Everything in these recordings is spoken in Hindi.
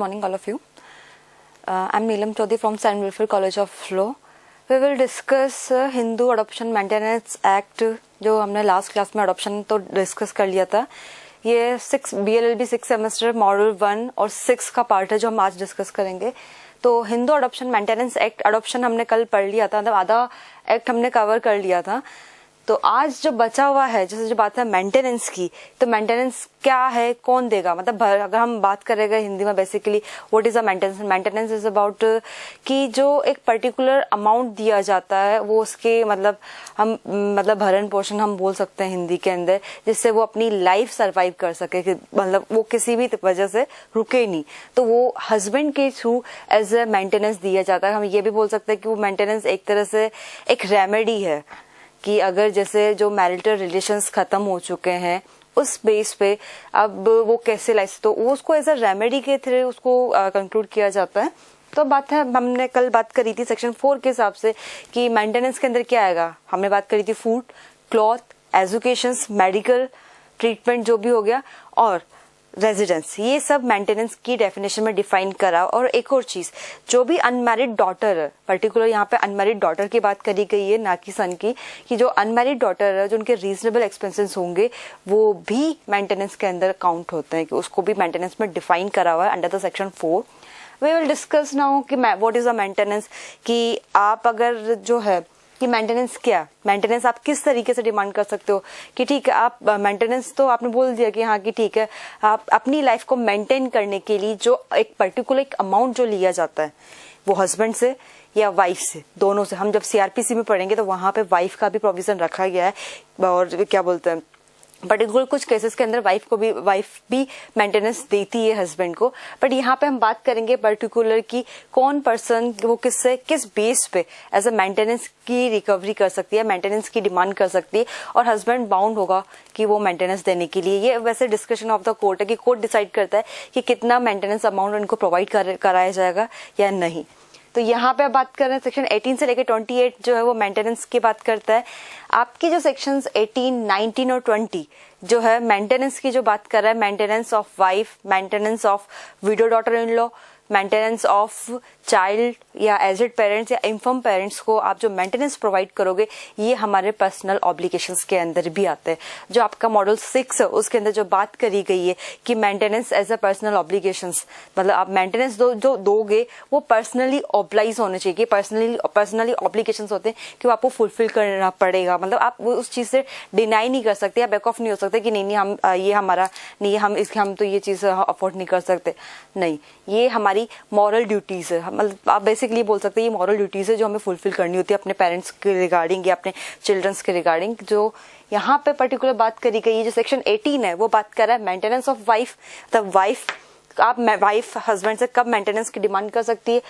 morning, all of you. I'm Neelam Chaudhary from San Wilfred College of Law. We will discuss Hindu Adoption Maintenance Act, जो हमने लास्ट क्लास में अडॉप्शन तो डिस्कस कर लिया था. ये 6 BLLB 6 सेमेस्टर मॉडल 1 और 6 का पार्ट है जो हम आज डिस्कस करेंगे. तो Hindu adoption maintenance act adoption हमने कल पढ़ लिया था, मतलब आधा एक्ट हमने कवर कर लिया था. तो आज जो बचा हुआ है, जैसे जो बात है मेंटेनेंस की, तो मेंटेनेंस क्या है, कौन देगा, मतलब अगर हम बात करेंगे हिंदी में basically what is a maintenance. Maintenance is about कि जो एक पर्टिकुलर अमाउंट दिया जाता है वो उसके मतलब हम मतलब भरण पोषण हम बोल सकते हैं हिंदी के अंदर, जिससे वो अपनी लाइफ सरवाइव कर सके, कि मतलब वो किसी भी वजह से रुके नहीं. तो वो हस्बैंड के थ्रू एज ए मेंटेनेंस दिया जाता है. हम ये भी बोल सकते हैं कि वो मेंटेनेंस एक तरह से एक रेमेडी है कि अगर जैसे जो मैरिटल रिलेशंस खत्म हो चुके हैं उस बेस पे अब वो कैसे लाइफ, तो वो उसको एज अ रेमेडी के थ्रू उसको कंक्लूड किया जाता है. तो बात है, हमने कल बात करी थी सेक्शन 4 के हिसाब से कि मेंटेनेंस के अंदर क्या आएगा. हमने बात करी थी food, cloth, education, medical treatment जो भी हो गया, और रेजिडेंस, ये सब मेंटेनेंस की डेफिनेशन में डिफाइन करा. और एक और चीज, जो भी अनमैरिड डॉटर है, पर्टिकुलर यहाँ पे अनमैरिड डॉटर की बात करी गई है, ना कि सन की, कि जो अनमैरिड डॉटर है जो उनके रीजनेबल एक्सपेंसेस होंगे वो भी मेंटेनेंस के अंदर काउंट होते हैं, कि उसको भी मेंटेनेंस में डिफाइन करा हुआ है under the section 4. We will discuss now कि व्हाट इज अ मेंटेनेंस, कि आप अगर जो है कि मेंटेनेंस क्या, मेंटेनेंस आप किस तरीके से डिमांड कर सकते हो. कि ठीक है, आप मेंटेनेंस तो आपने बोल दिया कि हाँ कि ठीक है, आप अपनी लाइफ को मेंटेन करने के लिए जो एक पर्टिकुलर एक अमाउंट जो लिया जाता है वो हस्बैंड से या वाइफ से, दोनों से. हम जब सीआरपीसी में पढ़ेंगे तो वहां पे वाइफ का भी प्रोविजन रखा गया है, और क्या बोलते हैं पर्टिकुलर कुछ केसेस के अंदर वाइफ भी मेंटेनेंस देती है हस्बैंड को. बट यहाँ पे हम बात करेंगे पर्टिकुलर की कौन पर्सन वो किस बेस पे एज अ मेंटेनेंस की रिकवरी कर सकती है, मेंटेनेंस की डिमांड कर सकती है, और हस्बैंड बाउंड होगा कि वो मेंटेनेंस देने के लिए. ये वैसे डिस्कशन ऑफ द कोर्ट है कि कोर्ट डिसाइड करता है कि कितना मेंटेनेंस अमाउंट उनको प्रोवाइड कराया जाएगा या नहीं. तो यहाँ पे बात कर रहे हैं सेक्शन 18 से लेकर 28 जो है वो मेंटेनेंस की बात करता है. आपकी जो सेक्शंस 18, 19 और 20 जो है मेंटेनेंस की जो बात कर रहा है, maintenance of wife, maintenance of window daughter in law, maintenance of child या एजेड पेरेंट्स या इन्फर्म पेरेंट्स को आप जो मेंटेनेंस प्रोवाइड करोगे, ये हमारे पर्सनल ऑब्लिगेशंस के अंदर भी आते हैं. जो आपका मॉडल 6 है उसके अंदर जो बात करी गई है कि maintenance as a personal obligations, मतलब आप मेंटेनेंस जो दोगे वो पर्सनली ऑब्लाइज होने चाहिए. पर्सनली ऑब्लिगेशंस होते हैं कि वो आपको फुलफिल करना पड़ेगा, मतलब आप उस चीज से डिनाई नहीं कर सकते या बैक ऑफ नहीं हो सकते कि नहीं हम ये हमारा नहीं, हम तो ये चीज अफोर्ड नहीं कर सकते. नहीं, ये हमारी मॉरल ड्यूटीज है. मतलब आप बेसिकली बोल सकते हैं ये मॉरल ड्यूटीज है जो हमें फुलफिल करनी होती है अपने पेरेंट्स के रिगार्डिंग या अपने चिल्ड्रंस के रिगार्डिंग. जो यहाँ पे पर्टिकुलर बात करी गई है, जो सेक्शन 18 है वो बात कर रहा है maintenance of wife. The wife, आप वाइफ हस्बैंड से कब मेंटेनेंस की डिमांड कर सकती है.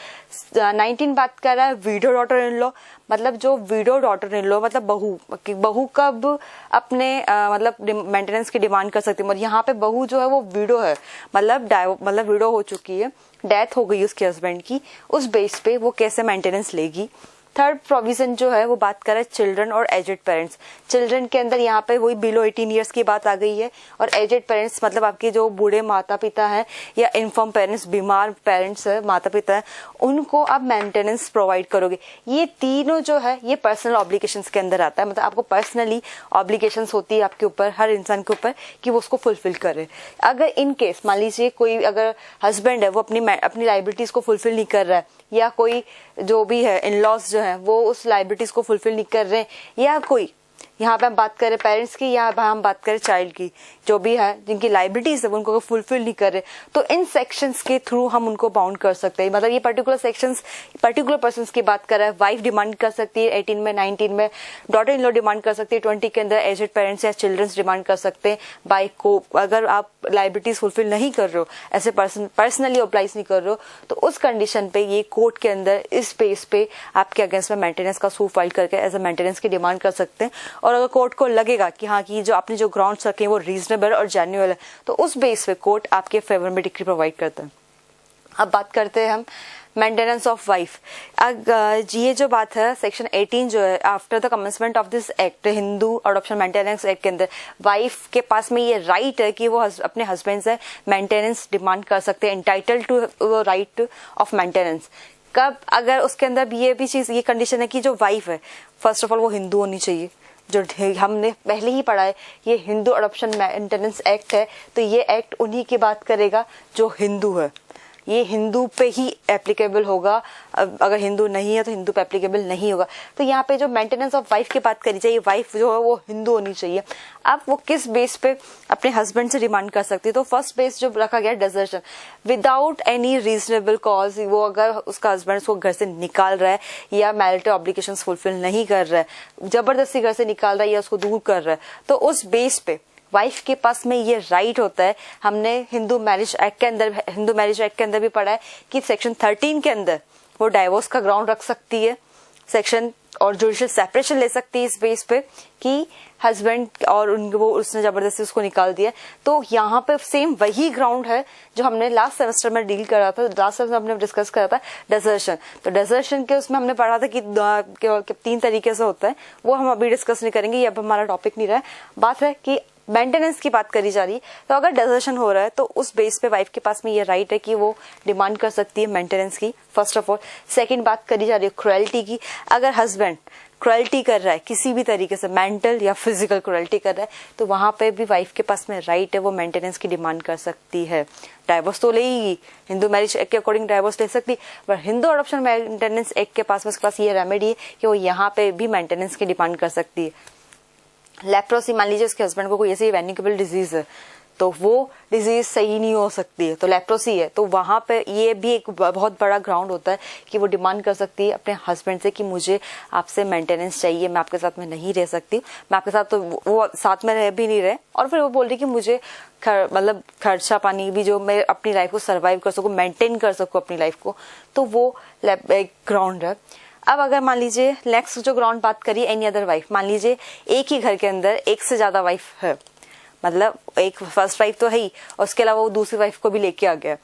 19 बात कर रहा है विडो डॉटर इन लॉ, मतलब जो विडो डॉटर इन लॉ मतलब बहू कब अपने मतलब मेंटेनेंस की डिमांड कर सकती है. और यहाँ पे बहू जो है वो विडो है, मतलब विडो हो चुकी है, डेथ हो गई उसके हस्बैंड की, उस बेस पे वो कैसे मेंटेनेंस लेगी. थर्ड प्रोविजन जो है वो बात कर रहा है चिल्ड्रन और एजेड पेरेंट्स. चिल्ड्रन के अंदर यहाँ पे वही बिलो 18 ईयर्स की बात आ गई है, और एजेड पेरेंट्स मतलब आपके जो बूढ़े माता पिता हैं या इन्फर्म पेरेंट्स, बीमार पेरेंट्स है, माता पिता है, उनको आप मेंटेनेंस प्रोवाइड करोगे. ये तीनों जो है ये पर्सनल ऑब्लिगेशंस के अंदर आता है, मतलब आपको पर्सनली ऑब्लिगेशंस होती है आपके ऊपर, हर इंसान के ऊपर, कि वो उसको फुलफिल करे. अगर इन केस मान लीजिए कोई अगर हस्बैंड है वो अपनी लाइबिलिटीज को फुलफिल नहीं कर रहा है, या कोई जो भी है इन लॉज जो है वो उस लाइबिलिटीज को फुलफिल नहीं कर रहे, या कोई यहाँ पे हम बात करें पेरेंट्स की, यहाँ पे हम बात करें चाइल्ड की, जो भी है जिनकी लाइबिलिटीज है उनको फुलफिल नहीं कर रहे, तो इन सेक्शंस के थ्रू हम उनको बाउंड कर सकते हैं. मतलब ये पर्टिकुलर सेक्शंस पर्टिकुलर पर्संस की बात कर रहा है. वाइफ डिमांड कर सकती है 18 में, 19 में डॉटर इन लॉ डिमांड कर सकती है, 20 के अंदर एजेड पेरेंट्स या चिल्ड्रंस डिमांड कर सकते हैं. बाय को अगर आप लाइबिलिटीज फुलफिल नहीं कर रहे हो, ऐसे पर्सनली अप्लाइज नहीं कर रहे हो, तो उस कंडीशन पे ये कोर्ट के अंदर इस स्पेस पे आपके अगेंस्ट में मेंटेनेंस का सूट फाइल करके एज अ मेंटेनेंस की डिमांड कर सकते हैं. और अगर कोर्ट को लगेगा कि हाँ कि जो आपने जो ग्राउंड्स रखे हैं वो रीजनेबल और जेन्युइन है, तो उस बेस पे कोर्ट आपके फेवर में डिक्री प्रोवाइड करता है. अब बात करते हैं हम मेंटेनेंस ऑफ वाइफ। ये जो बात है सेक्शन 18 जो है, after the commencement of this act, Hindu adoption maintenance act के अंदर वाइफ के पास में ये राइट है कि वो अपने हस्बैंड से मेंटेनेंस डिमांड कर सकते हैं, entitle to right of maintenance. कब? अगर उसके अंदर ये भी चीज, ये कंडीशन है कि जो वाइफ है फर्स्ट ऑफ ऑल वो हिंदू होनी चाहिए। जो हमने पहले ही पढ़ा है, ये हिंदू अडॉप्शन मेंटेनेंस एक्ट है, तो ये एक्ट उन्हीं की बात करेगा जो हिंदू है, ये हिंदू पे ही एप्लीकेबल होगा। अगर हिंदू नहीं है तो हिंदू पे एप्लीकेबल नहीं होगा। तो यहाँ पे जो मेंटेनेंस ऑफ वाइफ की बात करी जाए, वाइफ जो है वो हिंदू होनी चाहिए। अब वो किस बेस पे अपने हस्बैंड से डिमांड कर सकती है? तो फर्स्ट बेस जो रखा गया desertion, without any reasonable cause. वो अगर उसका हस्बैंड उसको घर से निकाल रहा है या मैरिटल ऑब्लिगेशंस फुलफिल नहीं कर रहा है, जबरदस्ती घर से निकाल रहा है या उसको दूर कर रहा है, तो उस बेस पे वाइफ के पास में ये राइट होता है। हमने हिंदू मैरिज एक्ट के अंदर भी पढ़ा है कि सेक्शन 13 के अंदर वो डाइवोर्स का ग्राउंड रख सकती है सेक्शन, और जुडिशियल सेपरेशन ले सकती है इस बेस पे कि हस्बैंड और वो उसने जबरदस्ती उसको निकाल दिया। तो यहाँ पे सेम वही ग्राउंड है जो हमने लास्ट सेमेस्टर में डील करा था, लास्ट सेमेस्टर हमने डिस्कस करा था, डिजर्शन। तो डिजर्शन के उसमें हमने पढ़ा था कि 3 तरीके से होता है, वो हम अभी डिस्कस नहीं करेंगे, ये अब हमारा टॉपिक नहीं रहा है। बात है कि मेंटेनेंस की बात करी जा रही है, तो अगर डिजर्शन हो रहा है तो उस बेस पे वाइफ के पास में ये राइट है कि वो डिमांड कर सकती है मेंटेनेंस की, फर्स्ट ऑफ ऑल। सेकंड बात करी जा रही है क्रुएल्टी की। अगर हस्बैंड क्रुएल्टी कर रहा है किसी भी तरीके से, मेंटल या फिजिकल क्रुएल्टी कर रहा है, तो वहां पे भी वाइफ के पास में राइट है, वो मेंटेनेंस की डिमांड कर सकती है। डाइवोर्स तो लेगी, हिंदू मैरिज एक्ट के अकॉर्डिंग डाइवोर्स ले सकती, पर हिंदू अडॉप्शन मेंटेनेंस एक्ट के पास उसके पास ये रेमेडी है कि वो यहाँ पे भी मेंटेनेंस की डिमांड कर सकती है। लेप्रोसी, मान लीजिए उसके हस्बैंड को कोई ऐसी वेनिकेबल डिजीज है, तो वो डिजीज सही नहीं हो सकती है, तो लेप्रोसी है, तो वहां पे ये भी एक बहुत बड़ा ग्राउंड होता है कि वो डिमांड कर सकती है अपने हस्बैंड से कि मुझे आपसे मेंटेनेंस चाहिए, मैं आपके साथ में नहीं रह सकती, मैं आपके साथ, तो वो साथ में रह भी नहीं रहे, और फिर वो बोल रही कि मुझे मतलब खर्चा पानी भी जो मैं अपनी लाइफ को सर्वाइव कर सकूं, मेंटेन कर सकूं अपनी लाइफ को, तो वो एक ग्राउंड है। अब अगर मान लीजिए नेक्स्ट जो ग्राउंड बात करिए, एनी अदर वाइफ, मान लीजिए एक ही घर के अंदर एक से ज्यादा वाइफ है, मतलब एक फर्स्ट वाइफ तो है ही, और उसके अलावा वो दूसरी वाइफ को भी लेके आ गया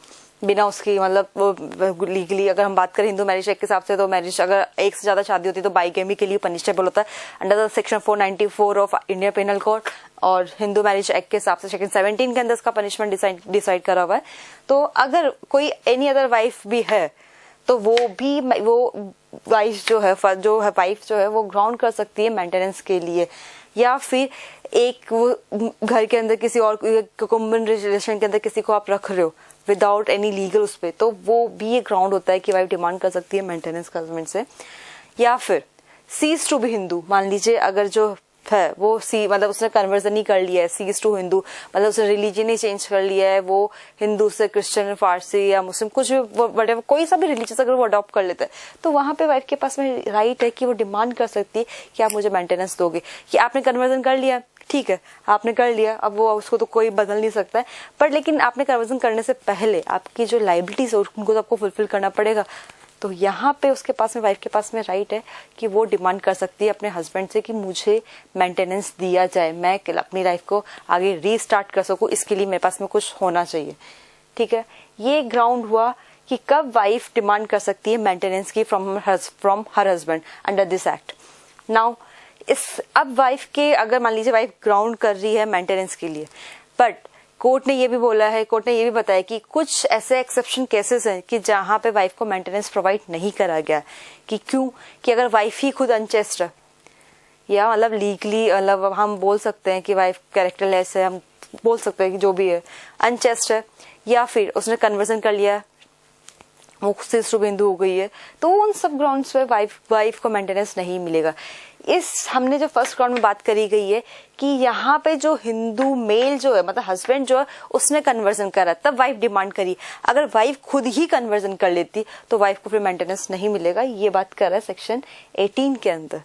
बिना उसकी, मतलब लीगली अगर हम बात करें हिंदू मैरिज एक्ट के हिसाब से, तो मैरिज अगर एक से ज्यादा शादी होती है तो बाइगेमी के लिए पनिशेबल होता है under the section 494 of Indian penal code, और हिंदू मैरिज एक्ट के हिसाब से सेक्शन 17 के अंदर इसका पनिशमेंट डिसाइड करा हुआ है। तो अगर कोई एनी अदर वाइफ भी है, तो वो वाइफ जो है वाइफ जो है वो ग्राउंड कर सकती है मेंटेनेंस के लिए, या फिर एक वो घर के अंदर किसी और कॉमन रिलेशन के अंदर किसी को आप रख रहे हो विदाउट एनी लीगल उस पे, तो वो भी एक ग्राउंड होता है कि वाइफ डिमांड कर सकती है मेंटेनेंस गवर्नमेंट से। या फिर सीज टू बी हिंदू, मान लीजिए अगर जो है वो मतलब उसने कन्वर्जन ही कर लिया है, सीज टू हिंदू, मतलब उसने रिलीजन ही चेंज कर लिया है, वो हिंदू से क्रिश्चियन, फारसी या मुस्लिम, कुछ भी कोई सा भी रिलीजन अगर वो अडॉप्ट कर लेता है, तो वहां पे वाइफ के पास में राइट है कि वो डिमांड कर सकती है कि आप मुझे मेंटेनेंस दोगे। कि आपने कन्वर्जन कर लिया, ठीक है, आपने कर लिया, अब वो उसको तो कोई बदल नहीं सकता है, पर लेकिन आपने कन्वर्जन करने से पहले आपकी जो लाइबिलिटीज है उनको तो आपको फुलफिल करना पड़ेगा। तो यहाँ पे उसके पास में, वाइफ के पास में राइट है कि वो डिमांड कर सकती है अपने हस्बैंड से कि मुझे मेंटेनेंस दिया जाए, मैं अपनी लाइफ को आगे रीस्टार्ट कर सकूं, इसके लिए मेरे पास में कुछ होना चाहिए। ठीक है, ये ग्राउंड हुआ कि कब वाइफ डिमांड कर सकती है मेंटेनेंस की from her husband under this act. Now अब वाइफ के, अगर मान लीजिए वाइफ ग्राउंड कर रही है मेंटेनेंस के लिए, बट कोर्ट ने ये भी बोला है, कोर्ट ने ये भी बताया कि कुछ ऐसे एक्सेप्शन केसेस हैं कि जहां पे वाइफ को मेंटेनेंस प्रोवाइड नहीं करा गया। कि क्यों? कि अगर वाइफ ही खुद अनचेस्ट है, या मतलब लीगली, मतलब हम बोल सकते हैं कि वाइफ कैरेक्टरलेस है, हम बोल सकते हैं कि जो भी है अनचेस्ट है, या फिर उसने कन्वर्जन कर लिया, वो सिस्टर बिंदु हो गई है, तो उन सब ग्राउंड्स पे वाइफ को मेंटेनेंस नहीं मिलेगा। हमने जो फर्स्ट ग्राउंड में बात करी गई है कि यहाँ पे जो हिंदू मेल जो है, मतलब हस्बैंड जो है, उसने कन्वर्जन करा तब वाइफ डिमांड करी। अगर वाइफ खुद ही कन्वर्जन कर लेती तो वाइफ को फिर मेंटेनेंस नहीं मिलेगा। ये बात कर रहा है सेक्शन 18 के अंदर।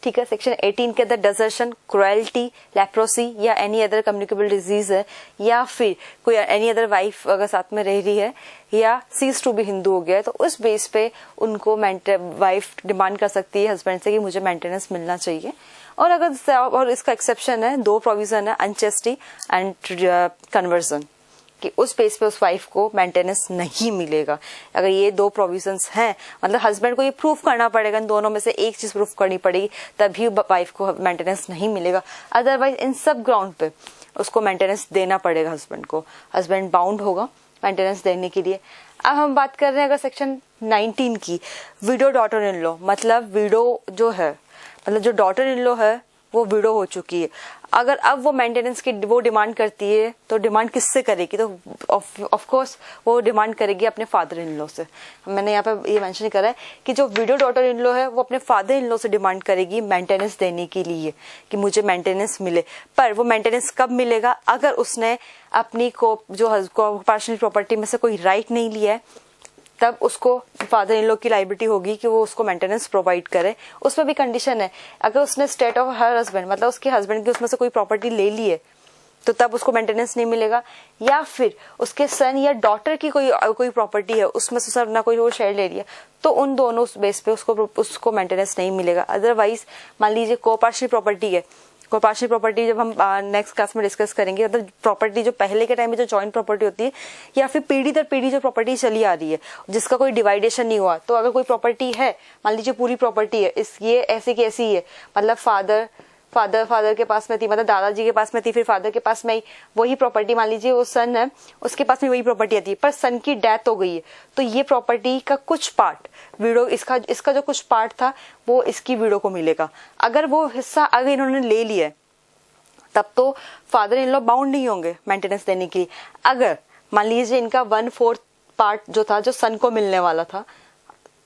ठीक है, सेक्शन 18 के अंदर डिजर्शन, क्रुएल्टी, लेप्रोसी या एनी अदर कम्युनिकेबल डिजीज है, या फिर कोई एनी अदर वाइफ अगर साथ में रह रही है, या सीज टू बी हिंदू हो गया है, तो उस बेस पे उनको वाइफ डिमांड कर सकती है हस्बैंड से कि मुझे मेंटेनेंस मिलना चाहिए। और इसका एक्सेप्शन है, 2 प्रोविजन है, अनचेस्टी एंड कन्वर्जन। कि उस बेस पे उस वाइफ को मेंटेनेंस नहीं मिलेगा। अगर ये दो प्रोविजंस हैं, मतलब हस्बैंड को ये प्रूफ करना पड़ेगा, इन दोनों में से एक चीज प्रूफ करनी पड़ेगी, तभी वाइफ को मेंटेनेंस नहीं मिलेगा। अदरवाइज इन सब ग्राउंड पे उसको मेंटेनेंस देना पड़ेगा हस्बैंड को, हस्बैंड बाउंड होगा मेंटेनेंस देने के लिए। अब हम बात कर रहे हैं अगर सेक्शन 19 की, विडो डॉटर इन लॉ, मतलब विडो जो है, मतलब जो डॉटर इन लॉ है वो विडो हो चुकी है, अगर अब वो मेंटेनेंस की वो डिमांड करती है तो डिमांड किससे करेगी? तो ऑफ कोर्स वो डिमांड करेगी अपने फादर इन लॉ से। मैंने यहाँ पे ये मेंशन करा है कि जो विडो डॉटर इन लॉ है वो अपने फादर इन लॉ से डिमांड करेगी मेंटेनेंस देने के लिए कि मुझे मेंटेनेंस मिले। पर वो मेंटेनेंस कब मिलेगा? अगर उसने अपनी को जो पार्शियल प्रॉपर्टी में से कोई राइट नहीं लिया है, तब उसको फादर इन लॉ की लाइबिलिटी होगी कि वो उसको मेंटेनेंस प्रोवाइड करे। उसमें भी कंडीशन है, अगर उसने स्टेट ऑफ हर हस्बैंड, मतलब उसके हस्बैंड की उसमें से कोई प्रॉपर्टी ले ली है तो तब उसको मेंटेनेंस नहीं मिलेगा, या फिर उसके सन या डॉटर की कोई प्रॉपर्टी है उसमें से सब ना कोई वो शेयर ले लिया तो उन दोनों बेस पे उसको मेंटेनेंस नहीं मिलेगा। अदरवाइज मान लीजिए को पार्शियल प्रॉपर्टी है, को पार्शियल प्रॉपर्टी जब हम नेक्स्ट क्लास में डिस्कस करेंगे, मतलब प्रॉपर्टी जो पहले के टाइम में जो जॉइंट प्रॉपर्टी होती है या फिर पीढ़ी दर पीढ़ी जो प्रॉपर्टी चली आ रही है जिसका कोई डिवाइडेशन नहीं हुआ, तो अगर कोई प्रॉपर्टी है, मान लीजिए पूरी प्रॉपर्टी है, ये ऐसी की ऐसी ही है, मतलब फादर के पास में थी, मतलब दादाजी के पास में थी, फिर फादर के पास में ही वही प्रॉपर्टी, मान लीजिए वो सन है उसके पास में वही प्रॉपर्टी आती है, पर सन की डेथ हो गई है तो ये प्रॉपर्टी का कुछ पार्ट विडो, इसका जो कुछ पार्ट था वो इसकी विडो को मिलेगा। अगर वो हिस्सा अगर इन्होंने ले लिया है तब तो फादर इन लॉ बाउंड नहीं होंगे मेंटेनेंस देने की। अगर मान लीजिए इनका 1/4 पार्ट जो था जो सन को मिलने वाला था,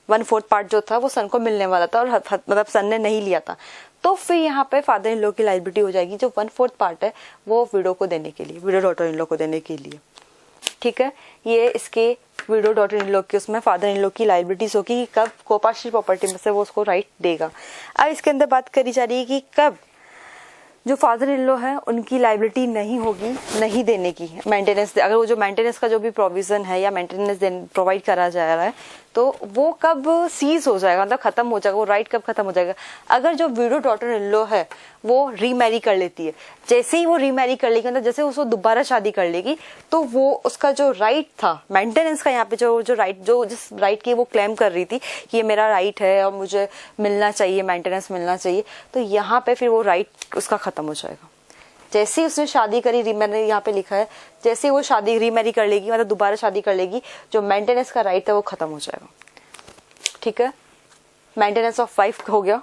1/4 पार्ट जो था वो सन को मिलने वाला था और मतलब सन ने नहीं लिया था, तो फिर यहाँ पे फादर इन लॉ की लायबिलिटी हो जाएगी जो 1/4 पार्ट है वो विडो को देने के लिए, विडो डॉटर इन लॉ को देने के लिए। ठीक है, ये इसके विडो डॉटर इन लॉ की उसमें फादर इन लॉ की लायबिलिटीज होगी कि कब को पार्शियल प्रॉपर्टी में से वो उसको राइट देगा। अब इसके अंदर बात करी जा रही है कि कब जो फादर इन लॉ है उनकी लायबिलिटी नहीं होगी नहीं देने की मेंटेनेंस, अगर वो जो मेंटेनेंस का जो भी प्रोविजन है या मेंटेनेंस प्रोवाइड करा जा रहा है तो वो कब सीज हो जाएगा, मतलब खत्म हो जाएगा, वो राइट कब खत्म हो जाएगा? अगर जो विडो डॉटर इन लॉ है वो रीमैरी कर लेती है, जैसे ही वो रीमैरी कर लेगी, मतलब जैसे उसको दोबारा शादी कर लेगी तो वो उसका जो राइट था मेंटेनेंस का, यहाँ पे जो राइट जो जिस राइट की वो क्लेम कर रही थी कि ये मेरा राइट है और मुझे मिलना चाहिए, मेंटेनेंस मिलना चाहिए, तो यहाँ पे फिर वो राइट उसका खत्म हो जाएगा। जैसे ही उसने शादी करी, रीमैरी यहाँ पे लिखा है, जैसे वो शादी रीमैरी कर लेगी, मतलब दोबारा शादी कर लेगी, जो मेंटेनेंस का राइट है वो खत्म हो जाएगा। ठीक है, मेंटेनेंस ऑफ वाइफ हो गया,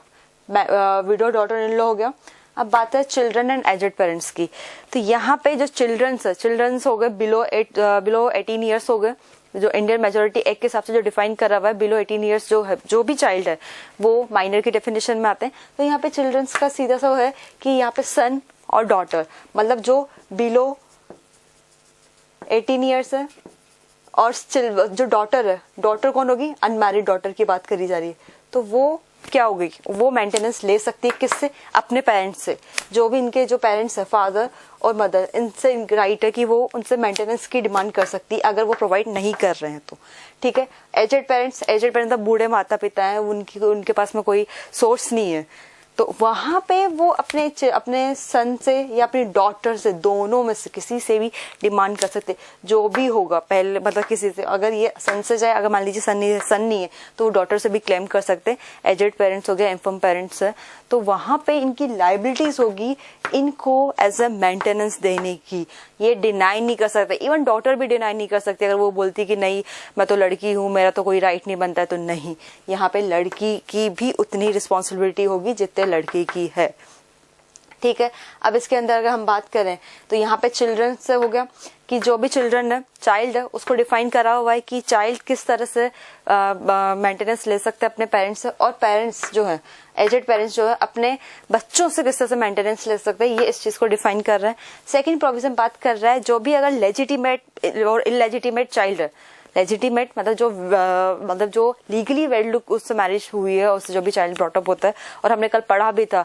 विडो डॉटर इन लॉ हो गया। अब बात है चिल्ड्रन एंड एजेड पेरेंट्स की, तो यहाँ पे जो चिल्ड्रंस हो गए बिलो 18 ईयर्स हो गए, जो इंडियन मेजोरिटी एक्ट के हिसाब से जो डिफाइन करा हुआ है, बिलो 18 ईयर्स जो है, जो भी चाइल्ड है वो माइनर की डेफिनेशन में आते हैं। तो यहाँ पे चिल्ड्रंस का सीधा सा है कि यहाँ पे सन और डॉटर, मतलब जो बिलो 18 ईयर्स है, और जो डॉटर है, डॉटर कौन होगी? अनमैरिड डॉटर की बात करी जा रही है, तो वो क्या हो गई? वो मेंटेनेंस ले सकती है किससे? अपने पेरेंट्स से। जो भी इनके जो पेरेंट्स है, फादर और मदर, इनसे राइट है कि वो उनसे मेंटेनेंस की डिमांड कर सकती है अगर वो प्रोवाइड नहीं कर रहे हैं तो। ठीक है, एजेड पेरेंट्स मतलब बूढ़े माता पिता हैं, उनके पास में कोई सोर्स नहीं है, तो वहां पे वो अपने सन से या अपनी डॉटर से, दोनों में से किसी से भी डिमांड कर सकते, जो भी होगा पहले, मतलब किसी से, अगर ये सन से जाए, अगर मान लीजिए सन नहीं है तो वो डॉटर से भी क्लेम कर सकते। एजेड पेरेंट्स हो गया, इन्फर्म पेरेंट्स है, तो वहां पे इनकी लाइबिलिटीज होगी इनको एज अ मेंटेनेंस देने की। ये डिनाई नहीं कर सकते, इवन डॉटर भी डिनाई नहीं कर सकती। अगर वो बोलती कि नहीं मैं तो लड़की हूँ, मेरा तो कोई राइट नहीं बनता है, तो नहीं, यहाँ पे लड़की की भी उतनी रिस्पॉन्सिबिलिटी होगी जितने लड़के की है। ठीक है, अब इसके अंदर अगर हम बात करें तो यहाँ पे चिल्ड्रन से हो गया कि जो भी चिल्ड्रन है, चाइल्ड है, उसको डिफाइन करा हुआ है कि चाइल्ड किस तरह से मेंटेनेंस ले सकते हैं अपने पेरेंट्स से, और पेरेंट्स जो है, एजेड पेरेंट्स जो है, अपने बच्चों से किस तरह से मेंटेनेंस ले सकते हैं, ये इस चीज को डिफाइन कर रहा है। सेकंड प्रोविजन बात कर रहा है जो भी अगर लेजिटिमेट और इलेजिटिमेट चाइल्ड है, लेजिटिमेट मतलब जो लीगली वेल्ड उससे मैरिज हुई है, उससे जो भी चाइल्ड ब्रॉटअप होता है, और हमने कल पढ़ा भी था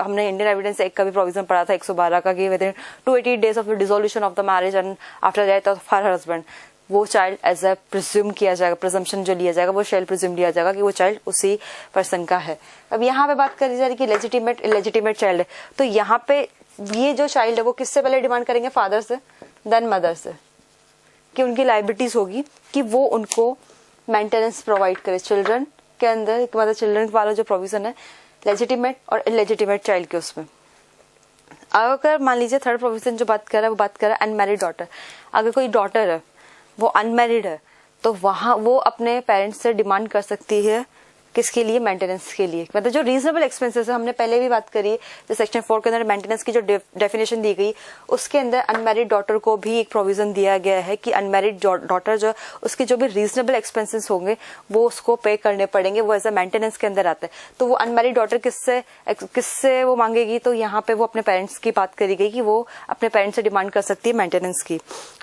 हमने इंडियन एविडेंस एक्ट का भी प्रोविजन पढ़ा था 112 का कि with in 280 days of the dissolution of the marriage and after death of her husband, वो चाइल्ड एज अ प्रिज्यूम किया जाएगा, प्रिजम्पशन जो लिया जाएगा वो शेल प्रिज्यूम लिया जाएगा कि वो चाइल्ड उसी पर्सन का है। अब यहाँ पे बात करी जा रही है कि लेजिटिमेट इलेजिटिमेट चाइल्ड है, तो यहाँ पे ये जो चाइल्ड है वो किससे पहले डिमांड करेंगे? फादर से। देन मदर से, कि उनकी लाइबिलिटीज होगी कि वो उनको मेंटेनेंस प्रोवाइड करे। चिल्ड्रन के अंदर मतलब चिल्ड्रन वाला जो प्रोविजन है लेजिटिमेट और इलेजिटिमेट चाइल्ड के उसमें। अगर मान लीजिए थर्ड प्रोविजन जो बात कर रहा है वो बात कर रहा है अनमैरिड डॉटर। अगर कोई डॉटर है वो अनमैरिड है तो वहां वो अपने पेरेंट्स से डिमांड कर सकती है किसके लिए, मेंटेनेंस के लिए। मतलब जो रीजनेबल एक्सपेंसेस है, हमने पहले भी बात करी, जो सेक्शन 4 के अंदर मेंटेनेंस की जो डेफिनेशन दी गई उसके अंदर अनमैरिड डॉटर को भी एक प्रोविजन दिया गया है कि अनमैरिड डॉटर जो उसके जो भी रीजनेबल एक्सपेंसेस होंगे वो उसको पे करने पड़ेंगे, वो एज अ मेंटेनेंस के अंदर आता है। तो वो अनमैरिड डॉटर किससे वो मांगेगी, तो यहाँ पे वो अपने पेरेंट्स की बात करी गई कि वो अपने पेरेंट्स से डिमांड कर सकती है मेंटेनेंस की।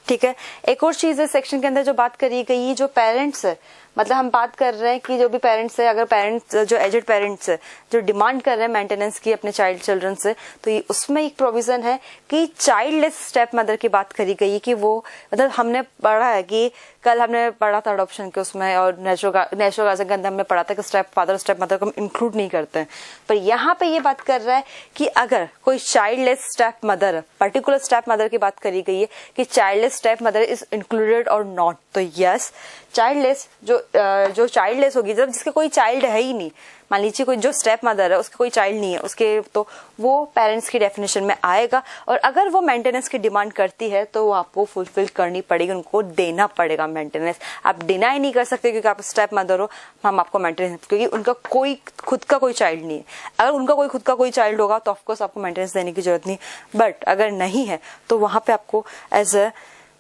ठीक है, एक और चीज है सेक्शन के अंदर जो बात करी गई, जो पेरेंट्स है, मतलब हम बात कर रहे हैं कि जो भी पेरेंट्स है, अगर पेरेंट्स जो एजेड पेरेंट्स है जो डिमांड कर रहे हैं मेंटेनेंस की अपने चिल्ड्रन से, तो ये उसमें एक प्रोविजन है कि चाइल्डलेस स्टेप मदर की बात करी गई कि वो मतलब हमने पढ़ा है कि कल हमने पढ़ा था अडॉप्शन के उसमें और नेचुरल गार्जियन के अंदर हमने पढ़ा था कि स्टेप फादर स्टेप मदर को हम इंक्लूड नहीं करते हैं। पर यहाँ पे ये बात कर रहा है कि अगर कोई childless step mother, particular step mother की बात करी गई है कि childless step mother is included और नॉट, तो यस चाइल्डलेस जो चाइल्डलेस होगी, जब जिसके कोई चाइल्ड है ही नहीं, मान लीजिए कोई जो स्टेप मदर है उसके कोई चाइल्ड नहीं है उसके, तो वो पेरेंट्स की डेफिनेशन में आएगा। और अगर वो मेंटेनेंस की डिमांड करती है तो वो आपको फुलफिल करनी पड़ेगी, उनको देना पड़ेगा मेंटेनेंस। आप डिनाई नहीं कर सकते क्योंकि आप स्टेप मदर हो, हम आपको मेंटेनेंस, क्योंकि उनका कोई खुद का कोई चाइल्ड नहीं है। अगर उनका कोई खुद का कोई चाइल्ड होगा तो ऑफकोर्स आपको मेंटेनेंस देने की जरूरत नहीं, बट अगर नहीं है तो वहां पे आपको एज अ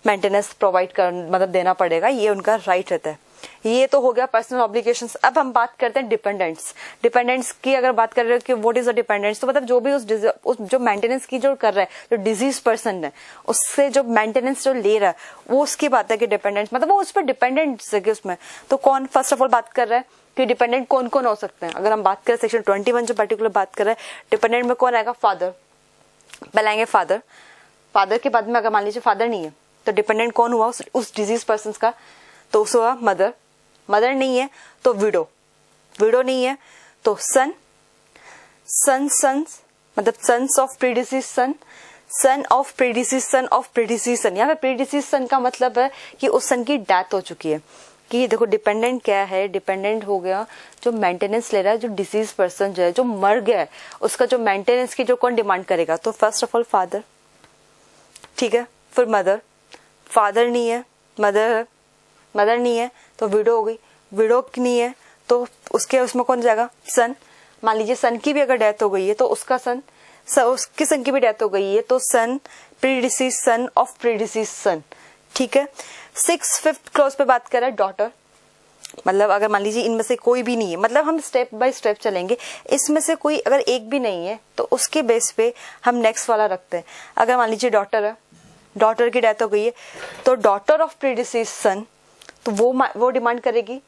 मेंटेनेंस प्रोवाइड कर मतलब देना पड़ेगा, ये उनका राइट रहता है। ये तो हो गया पर्सनल ऑब्लिगेशंस। अब हम बात करते हैं डिपेंडेंट्स की। अगर बात कर रहे हो कि व्हाट इज अ डिपेंडेंट्स, तो मतलब जो भी उस जो मेंटेनेंस की जो कर रहा है, जो डिजीज पर्सन है उससे जो मेंटेनेंस जो ले रहा है वो उसकी बात है कि डिपेंडेंट्स मतलब वो उस पर डिपेंडेंट्स है कि उसमें तो कौन फर्स्ट ऑफ ऑल बात कर रहा है कि डिपेंडेंट कौन कौन हो सकते हैं। अगर हम बात करें सेक्शन 21 जो पर्टिकुलर बात कर रहा है डिपेंडेंट में कौन आएगा, फादर, पहले आएंगे फादर के बाद में अगर मान लीजिए फादर नहीं है तो डिपेंडेंट कौन हुआ उस डिजीज पर्सन का, तो उस हुआ मदर नहीं है तो विडो नहीं है तो सन्स मतलब सन्स ऑफ प्रीडिसीज सन ऑफ प्रीडिसीज सन। यहाँ पे प्रीडिसीज सन का मतलब है कि उस सन की डेथ हो चुकी है। कि देखो डिपेंडेंट क्या है, डिपेंडेंट हो गया जो मेंटेनेंस ले रहा है, जो डिसीज पर्सन जो है जो मर गया है उसका जो मेंटेनेंस की जो कौन डिमांड करेगा, तो फर्स्ट ऑफ ऑल फादर, ठीक है, फिर फादर नहीं है, मदर नहीं है तो विडो हो गई, विडो नहीं है तो उसमें कौन जाएगा, सन। मान लीजिए सन की भी अगर डेथ हो गई है तो उसका उसकी सन की भी डेथ हो गई है तो सन प्रीडिसीज सन ऑफ प्रीडिसीज सन। ठीक है, 6th क्लॉज पे बात कर रहा है डॉटर, मतलब अगर मान लीजिए इनमें से कोई भी नहीं है, मतलब हम स्टेप बाय स्टेप चलेंगे, इसमें से कोई अगर एक भी नहीं है तो उसके बेस पे हम नेक्स्ट वाला रखते हैं। अगर मान लीजिए डॉटर है, डॉटर की डेथ हो गई है तो डॉटर ऑफ प्रीडिसीज सन, तो वो डिमांड करेगी।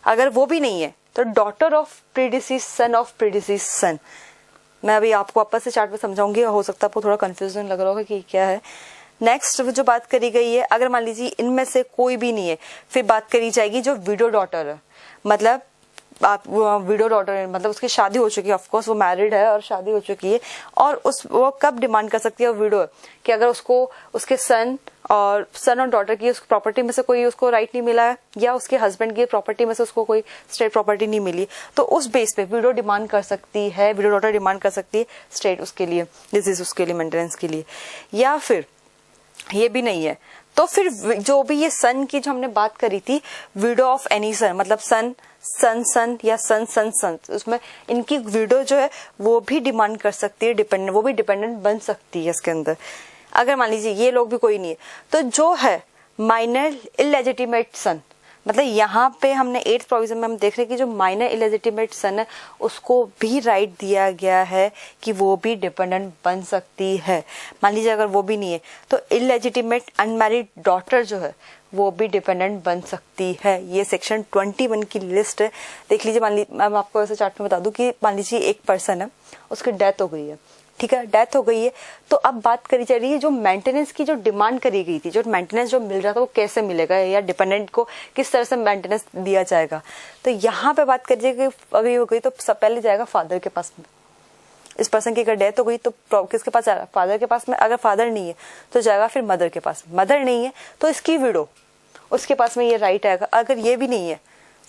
अगर वो भी नहीं है तो डॉटर ऑफ प्रीडिसीज सन ऑफ प्रीडिसीज सन। मैं अभी आपको वापस से चार्ट पे समझाऊंगी, हो सकता है आपको थोड़ा कंफ्यूजन लग रहा होगा कि क्या है। नेक्स्ट जो बात करी गई है, अगर मान लीजिए इनमें से कोई भी नहीं है, फिर बात करी जाएगी जो विडो डॉटर है, मतलब आप विडो डॉटर मतलब उसकी शादी हो चुकी है, ऑफकोर्स वो मैरिड है और शादी हो चुकी है, और वो कब डिमांड कर सकती है विडो कि अगर उसको उसके सन और डॉटर की उस प्रॉपर्टी में से कोई उसको राइट नहीं मिला है या उसके हस्बैंड की प्रॉपर्टी में से उसको कोई स्टेट प्रॉपर्टी नहीं मिली, तो उस बेस पे विडो डिमांड कर सकती है, विडो डॉटर डिमांड कर सकती है स्टेट उसके लिए, डिजीज उसके लिए, मेंटेनेंस के लिए। या फिर ये भी नहीं है तो फिर जो भी ये सन की जो हमने बात करी थी, विडो ऑफ एनी सन, मतलब सन या सन, उसमें इनकी विडो जो है वो भी डिमांड कर सकती है डिपेंडेंट, वो भी डिपेंडेंट बन सकती है इसके अंदर। अगर मान लीजिए ये लोग भी कोई नहीं है तो जो है माइनर इलेजिटिमेट सन, मतलब यहाँ पे हमने 8th प्रोविजन में हम देख रहे हैं कि जो माइनर इलेजिटिमेट सन है उसको भी राइट दिया गया है कि वो भी डिपेंडेंट बन सकती है। मान लीजिए अगर वो भी नहीं है तो इलेजिटिमेट अनमैरिड डॉटर जो है वो भी डिपेंडेंट बन सकती है। ये सेक्शन 21 की लिस्ट है, देख लीजिए। मैं आपको ऐसे चार्ट में बता दूं कि मान लीजिए एक पर्सन है, उसकी डेथ हो गई है, ठीक है, डेथ हो गई है, तो अब बात करी जा रही है जो मेंटेनेंस की जो डिमांड करी गई थी, जो मेंटेनेंस जो मिल रहा था वो कैसे मिलेगा या डिपेंडेंट को किस तरह से मेंटेनेंस दिया जाएगा। तो यहाँ पे बात करिए कि अभी हो गई तो सब पहले जाएगा फादर के पास में, इस पर्सन की अगर डेथ हो गई तो किसके पास जाएगा, फादर के पास में। अगर फादर नहीं है तो जाएगा फिर मदर के पास, मदर नहीं है तो इसकी विडो, उसके पास में ये राइट आएगा। अगर ये भी नहीं है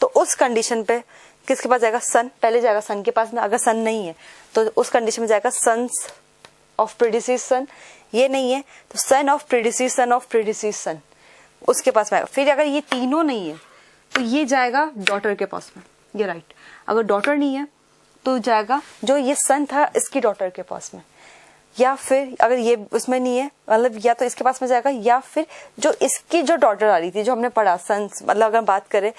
तो उस कंडीशन पे किसके पास जाएगा, सन, पहले जाएगा सन के पास में। अगर सन नहीं है तो उस कंडीशन में जाएगा सन्स ऑफ प्रीडिसीज सन, ये नहीं है तो सन ऑफ प्रीडिसीज सन ऑफ प्रीडिसीज सन, उसके पास में आएगा। फिर अगर ये तीनों नहीं है तो ये जाएगा डॉटर के पास में, ये राइट। अगर डॉटर नहीं है तो जाएगा जो ये सन था इसकी डॉटर के पास में, या फिर अगर ये उसमें नहीं है मतलब या तो इसके पास में जाएगा, या फिर जो इसकी जो डॉटर आ रही थी जो हमने पढ़ा सन्स, मतलब अगर बात करें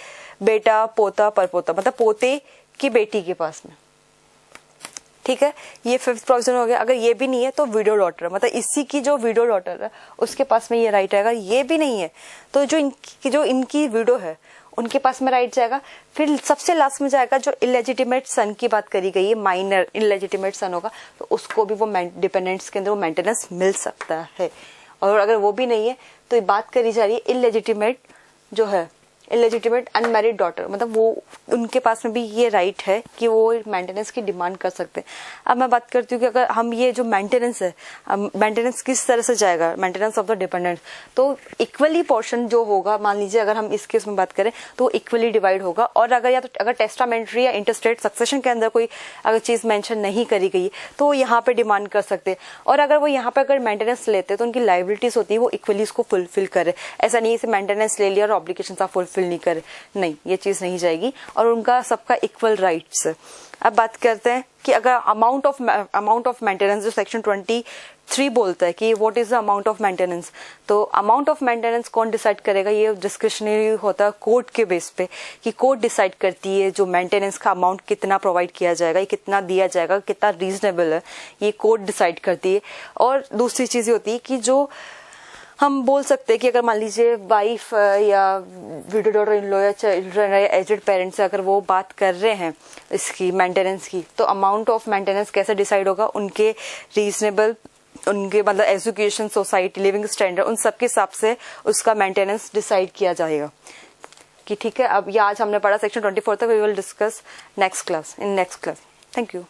बेटा पोता परपोता, मतलब पोते की बेटी के पास में, ठीक है। ये फिफ्थ प्रोविजन हो गया। अगर ये भी नहीं है तो विडो डॉटर, मतलब इसी की जो विडो डॉटर है उसके पास में ये राइट आएगा। ये भी नहीं है तो जो इनकी विडो है उनके पास में राइट जाएगा। फिर सबसे लास्ट में जाएगा जो इलेजिटिमेट सन की बात करी गई है, माइनर इलेजिटिमेट सन होगा तो उसको भी वो डिपेंडेंट्स के अंदर वो मेंटेनेंस मिल सकता है। और अगर वो भी नहीं है तो ये बात करी जा रही है इलेजिटिमेट जो है, इलेजिटिमेट अनमैरिड डॉटर, मतलब वो उनके पास में भी ये राइट है कि वो मेंटेनेंस की डिमांड कर सकते हैं। अब मैं बात करती हूँ कि अगर हम ये जो मेंटेनेंस है, मेंटेनेंस किस तरह से जाएगा, मेंटेनेंस ऑफ द डिपेंडेंट, तो इक्वली पोर्शन जो होगा, मान लीजिए अगर हम इस केस में बात करें तो इक्वली डिवाइड होगा। और अगर या तो अगर टेस्टामेंट्री या इंटरस्टेट सक्सेशन के अंदर कोई अगर चीज मेंशन नहीं करी गई तो वो यहाँ पे डिमांड कर सकते हैं। और अगर वो यहाँ पे अगर मेंटेनेंस लेते हैं तो उनकी लाइबिलिटीज होती है वो इक्वली इसको फुलफिल करे। ऐसा नहीं है मेंटेनेंस ले लिया और ऑब्लिगेशंस आप फुलफिल नहीं करे, नहीं, ये चीज नहीं जाएगी। और उनका सबका इक्वल राइट्स। अब बात करते हैं कि अगर अमाउंट ऑफ मेंटेनेंस जो सेक्शन 23 बोलता है कि what is the amount of maintenance, तो अमाउंट ऑफ मेंटेनेंस कौन डिसाइड करेगा, ये डिस्क्रिशनरी होता है कोर्ट के बेस पे, कि कोर्ट डिसाइड करती है जो मेंटेनेंस का अमाउंट कितना प्रोवाइड किया जाएगा, ये कितना दिया जाएगा, कितना रीजनेबल है, ये कोर्ट डिसाइड करती है। और दूसरी चीज होती है कि जो हम बोल सकते हैं कि अगर मान लीजिए वाइफ या विडो डॉटर इन लॉ या चिल्ड्रन या एजेड पेरेंट्स से अगर वो बात कर रहे हैं इसकी मेंटेनेंस की, तो अमाउंट ऑफ मेंटेनेंस कैसे डिसाइड होगा, उनके रीजनेबल, उनके मतलब एजुकेशन, सोसाइटी, लिविंग स्टैंडर्ड, उन सब के हिसाब से उसका मेंटेनेंस डिसाइड किया जाएगा। कि ठीक है, अब ये आज हमने पढ़ा सेक्शन 24 तक। We will discuss next class, in next class. Thank you.